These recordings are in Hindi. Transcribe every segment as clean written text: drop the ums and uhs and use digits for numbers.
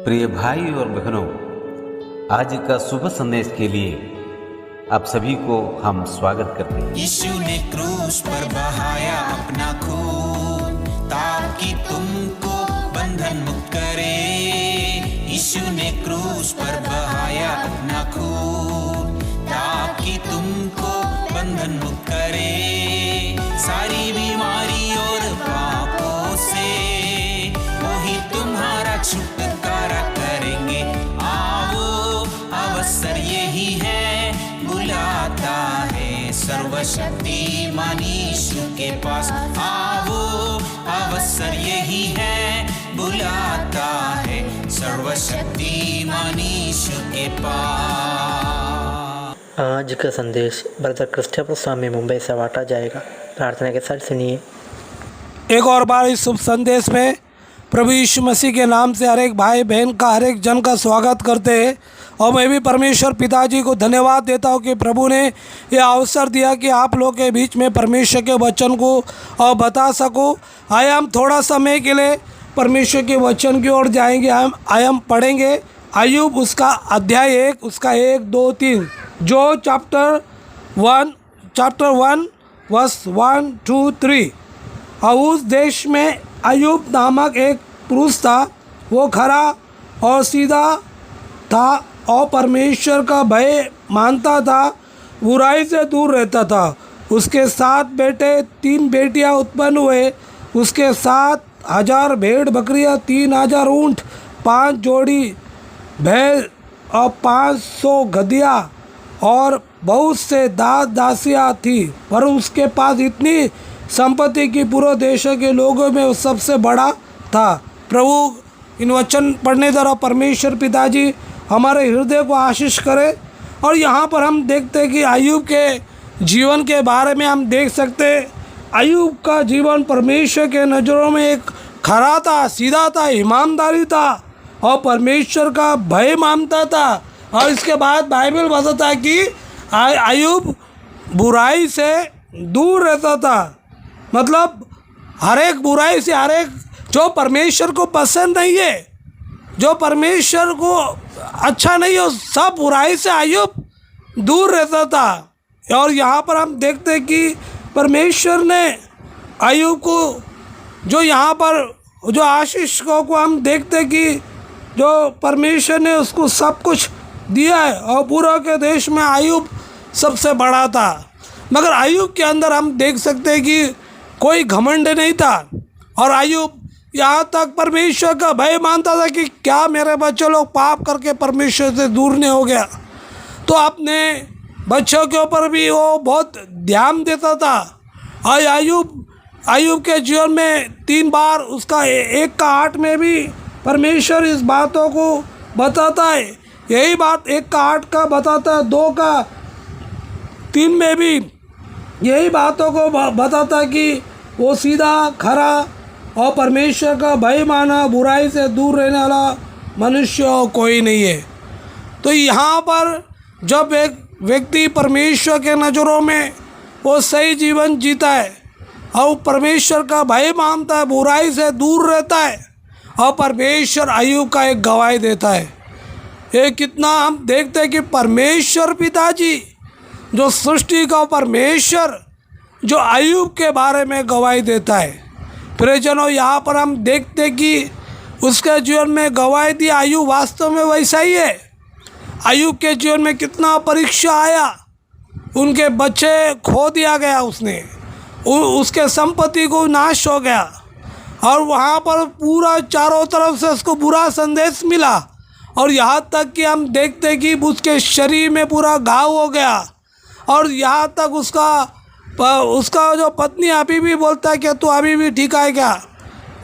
प्रिय भाई और बहनों, आज का शुभ संदेश के लिए आप सभी को हम स्वागत करते हैं। यीशु ने क्रूस पर बहाया अपना खून ताकि तुमको बंधन मुक्त करे। यीशु ने क्रूस पर बहाया अपना खून ताकि तुमको बंधन मुक्त करे। सारी बीमारी और पापों से वही तुम्हारा छुटकारा करेंगे। आओ, अवसर यही है, बुलाता है सर्वशक्तिमान यीशु के पास। आओ, अवसर यही है, बुलाता है सर्वशक्तिमान यीशु के पास। आज का संदेश ब्रदर क्रिस्टोफर स्वामी मुंबई से बांटा जाएगा। प्रार्थना के साथ सुनिए। एक और बार इस शुभ संदेश में प्रभु यीशु मसीह के नाम से हर एक भाई बहन का, हर एक जन का स्वागत करते हैं। और मैं भी परमेश्वर पिताजी को धन्यवाद देता हूँ कि प्रभु ने यह अवसर दिया कि आप लोग के बीच में परमेश्वर के वचन को बता सकूँ। आइए हम थोड़ा समय के लिए परमेश्वर के वचन की ओर जाएंगे। हम पढ़ेंगे अय्यूब उसका अध्याय 1 उसका 1, 2, 3 जो चैप्टर 1 वर्स 1, 2, 3। और उस देश में अय्यूब नामक एक पुरुष था। वो खरा और सीधा था और परमेश्वर का भय मानता था, बुराई से दूर रहता था। उसके 7 बेटे 3 बेटियां उत्पन्न हुए। उसके 7,000 भेड़ बकरियां, 3,000 ऊँट, 5 जोड़ी बैल और 500 गधिया और बहुत से दास दासियाँ थी। पर उसके पास इतनी संपत्ति की पूरे देश के लोगों में वो सबसे बड़ा था। प्रभु इन वचन पढ़ने द्वारा परमेश्वर पिताजी हमारे हृदय को आशीष करे। और यहाँ पर हम देखते हैं कि अय्यूब के जीवन के बारे में हम देख सकते हैं। अय्यूब का जीवन परमेश्वर के नज़रों में एक खरा था, सीधा था, ईमानदारी था और परमेश्वर का भय मानता था। और इसके बाद बाइबल बताता है कि अय्यूब बुराई से दूर रहता था। मतलब हर एक बुराई से, हर एक जो परमेश्वर को पसंद नहीं है, जो परमेश्वर को अच्छा नहीं है, सब बुराई से अय्यूब दूर रहता था। और यहाँ पर हम देखते हैं कि परमेश्वर ने अय्यूब को जो यहाँ पर जो आशीष को हम देखते हैं कि जो परमेश्वर ने उसको सब कुछ दिया है और पूरा के देश में अय्यूब सबसे बड़ा था। मगर अय्यूब के अंदर हम देख सकते हैं कि कोई घमंड नहीं था। और अय्यूब यहाँ तक परमेश्वर का भय मानता था कि क्या मेरे बच्चे लोग पाप करके परमेश्वर से दूर नहीं हो गया। तो अपने बच्चों के ऊपर भी वो बहुत ध्यान देता था। और अय्यूब के जीवन में 3 बार उसका 1 का 8 में भी परमेश्वर इस बातों को बताता है। यही बात 1 का 8 का बताता है, 2 का 3 में भी यही बातों को बताता है कि वो सीधा, खरा और परमेश्वर का भय माना, बुराई से दूर रहने वाला मनुष्य कोई नहीं है। तो यहाँ पर जब एक व्यक्ति परमेश्वर के नज़रों में वो सही जीवन जीता है और परमेश्वर का भय मानता है, बुराई से दूर रहता है और परमेश्वर अय्यूब का एक गवाही देता है। ये कितना हम देखते हैं कि परमेश्वर पिताजी जो सृष्टि का परमेश्वर जो अय्यूब के बारे में गवाही देता है। प्रियजनों, यहाँ पर हम देखते हैं कि उसके जीवन में गवाही दी। अय्यूब वास्तव में वैसा ही है। अय्यूब के जीवन में कितना परीक्षा आया, उनके बच्चे खो दिया गया, उसके संपत्ति को नाश हो गया और वहाँ पर पूरा चारों तरफ से उसको बुरा संदेश मिला। और यहाँ तक कि हम देखते हैं कि उसके शरीर में पूरा घाव हो गया। और यहाँ तक उसका जो पत्नी अभी भी बोलता है कि तू अभी भी ठीक है क्या,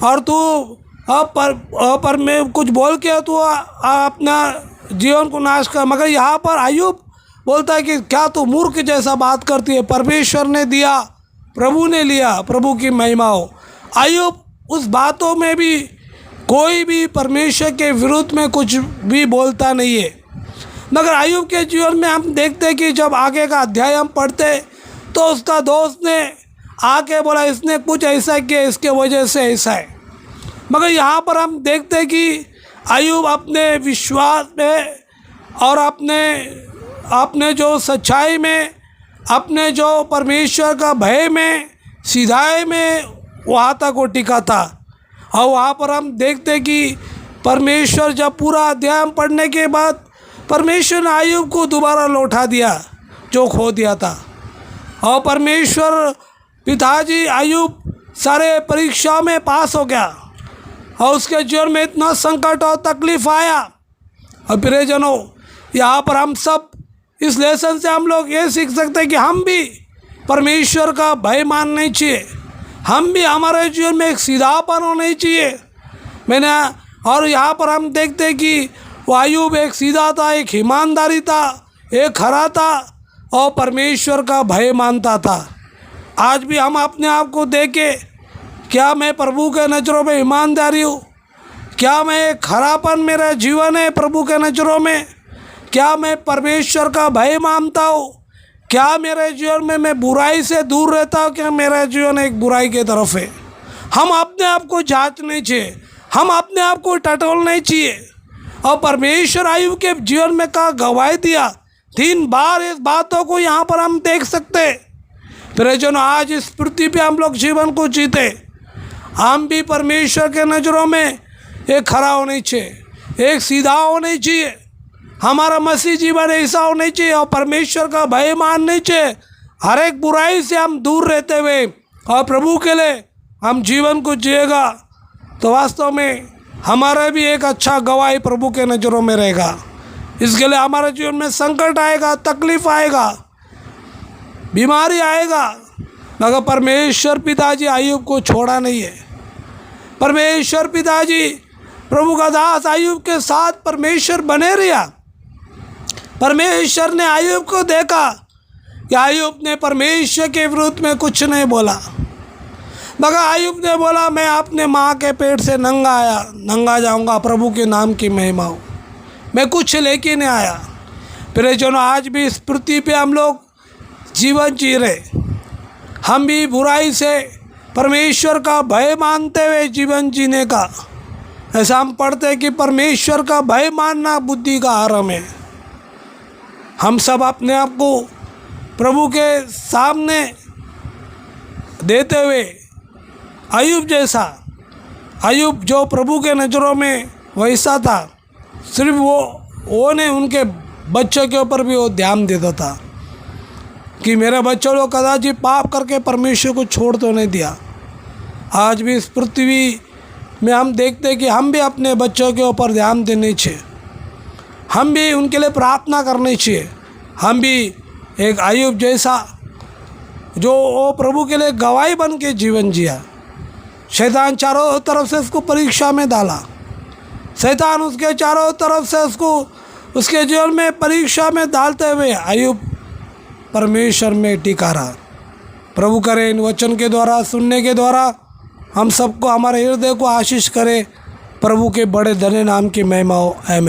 और तू पर मैं कुछ बोल के तू अपना जीवन को नाश कर। मगर यहाँ पर अय्यूब बोलता है कि क्या तू मूर्ख जैसा बात करती है, परमेश्वर ने दिया, प्रभु ने लिया, प्रभु की महिमा हो। अय्यूब उस बातों में भी कोई भी परमेश्वर के विरुद्ध में कुछ भी बोलता नहीं है। मगर अय्यूब के जीवन में हम देखते हैं कि जब आगे का अध्याय हम पढ़ते तो उसका दोस्त ने आके बोला इसने कुछ ऐसा किया, इसके वजह से ऐसा है। मगर यहाँ पर हम देखते हैं कि अय्यूब अपने विश्वास में और अपने जो सच्चाई में, अपने जो परमेश्वर का भय में, सीधाई में वहाँ तक वो टिका था। और वहाँ पर हम देखते कि परमेश्वर जब पूरा अध्याय पढ़ने के बाद परमेश्वर ने अय्यूब को दोबारा लौटा दिया जो खो दिया था। और परमेश्वर पिताजी अय्यूब सारे परीक्षा में पास हो गया और उसके जीवन में इतना संकट और तकलीफ आया। और प्रियजनों, यहाँ पर हम सब इस लेसन से हम लोग ये सीख सकते हैं कि हम भी परमेश्वर का भय मानना चाहिए। हम भी हमारे जीवन में एक सीधापन होना चाहिए। और यहाँ पर हम देखते हैं कि वो अय्यूब एक सीधा था, एक ईमानदारी था, एक खरा था और परमेश्वर का भय मानता था। आज भी हम अपने आप को देखें, क्या मैं प्रभु के नज़रों में ईमानदारी हूँ? क्या मैं एक खरापन मेरा जीवन है प्रभु के नज़रों में? क्या मैं परमेश्वर का भय मानता हूँ? क्या मेरे जीवन में मैं बुराई से दूर रहता हूँ? क्या मेरा जीवन एक बुराई की तरफ है? हम अपने आप को जांचना चाहिए, हम अपने आप को टटोलना चाहिए। और परमेश्वर अय्यूब के जीवन में का गवाही दिया 3 बार इस बातों को यहाँ पर हम देख सकते हैं। प्रियजनों, आज इस पृथ्वी पे हम लोग जीवन को जीते, हम भी परमेश्वर के नज़रों में एक खरा होना चाहिए, एक सीधा होना चाहिए। हमारा मसीह जीवन ऐसा होना चाहिए और परमेश्वर का भय मानना चाहिए। हर एक बुराई से हम दूर रहते हुए और प्रभु के लिए हम जीवन को जिएगा तो वास्तव में हमारा भी एक अच्छा गवाही प्रभु के नज़रों में रहेगा। इसके लिए हमारे जीवन में संकट आएगा, तकलीफ आएगा, बीमारी आएगा, मगर परमेश्वर पिताजी अय्यूब को छोड़ा नहीं है। परमेश्वर पिताजी प्रभु का दास अय्यूब के साथ परमेश्वर बने रहा। परमेश्वर ने अय्यूब को देखा कि अय्यूब ने परमेश्वर के विरुद्ध में कुछ नहीं बोला, मगर अय्यूब ने बोला मैं अपने माँ के पेट से नंगा जाऊँगा, प्रभु के नाम की महिमा हो, मैं कुछ लेके नहीं आया। प्रियजनों, आज भी इस पृथ्वी पे हम लोग जीवन जी रहे, हम भी बुराई से परमेश्वर का भय मानते हुए जीवन जीने का, ऐसा हम पढ़ते हैं कि परमेश्वर का भय मानना बुद्धि का आरंभ है। हम सब अपने आप को प्रभु के सामने देते हुए अय्यूब जैसा, अय्यूब जो प्रभु के नज़रों में वैसा था, सिर्फ वो ने उनके बच्चों के ऊपर भी वो ध्यान देता था कि मेरे बच्चों लोग कदाचित पाप करके परमेश्वर को छोड़ तो नहीं दिया। आज भी इस पृथ्वी में हम देखते हैं कि हम भी अपने बच्चों के ऊपर ध्यान देने चाहिए, हम भी उनके लिए प्रार्थना करनी चाहिए। हम भी एक अय्यूब जैसा जो वो प्रभु के लिए गवाही बन के जीवन जिया। शैतान चारों तरफ से उसको परीक्षा में डाला, शैतान उसके चारों तरफ से उसको उसके जीवन में परीक्षा में डालते हुए अय्यूब परमेश्वर में टिका रहा। प्रभु करे इन वचन के द्वारा, सुनने के द्वारा हम सबको, हमारे हृदय को आशीष करे। प्रभु के बड़े धन्य नाम की महिमा हो। आमीन।